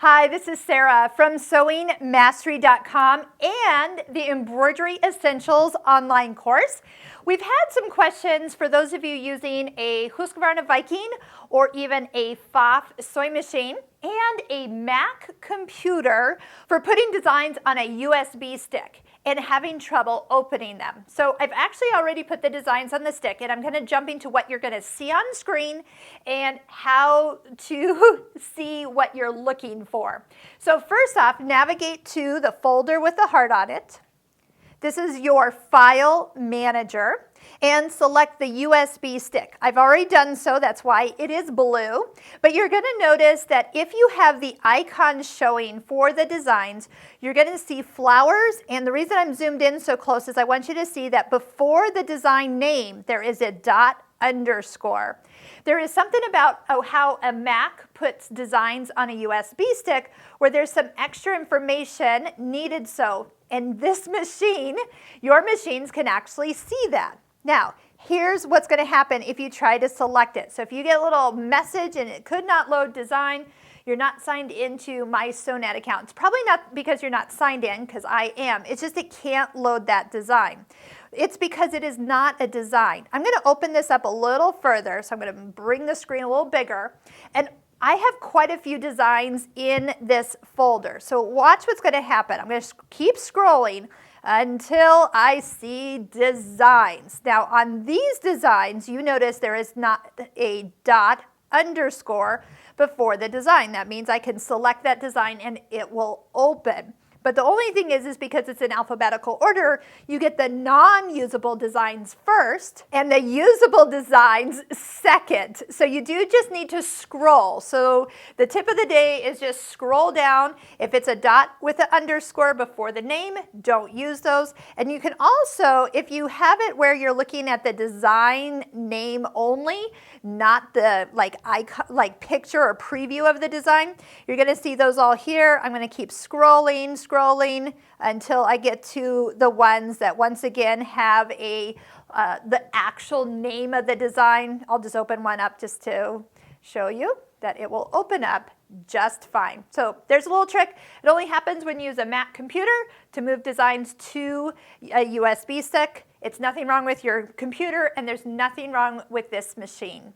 Hi, this is Sara from sewingmastery.com and the Embroidery Essentials online course. We've had some questions for those of you using a Husqvarna Viking or even a Pfaff sewing machine and a Mac computer for putting designs on a USB stick and having trouble opening them. So I've actually already put the designs on the stick, and I'm going to jump into what you're going to see on screen and how to see what you're looking for. So first off, navigate to the folder with the heart on it. This is your file manager, and select the USB stick. I've already done so, that's why it is blue. But you're going to notice that if you have the icons showing for the designs, you're going to see flowers, and the reason I'm zoomed in so close is I want you to see that before the design name, there is a dot underscore. There is something about how a Mac puts designs on a USB stick where there's some extra information needed and this machine, your machines can actually see that. Now, here's what's going to happen if you try to select it. So if you get a little message and it could not load design, you're not signed into my Sewnat account. It's probably not because you're not signed in, because I am. It's just it can't load that design. It's because it is not a design. I'm going to open this up a little further, so I'm going to bring the screen a little bigger. And I have quite a few designs in this folder. So watch what's going to happen. I'm going to keep scrolling until I see designs. Now on these designs, you notice there is not a dot underscore before the design. That means I can select that design and it will open. But the only thing is because it's in alphabetical order, you get the non-usable designs first and the usable designs second. So you do just need to scroll. So the tip of the day is just scroll down. If it's a dot with an underscore before the name, don't use those. And you can also, if you have it where you're looking at the design name only, not the icon, picture or preview of the design, you're going to see those all here. I'm going to keep scrolling until I get to the ones that once again have the actual name of the design. I'll just open one up just to show you that it will open up just fine. So there's a little trick. It only happens when you use a Mac computer to move designs to a USB stick. It's nothing wrong with your computer, and there's nothing wrong with this machine.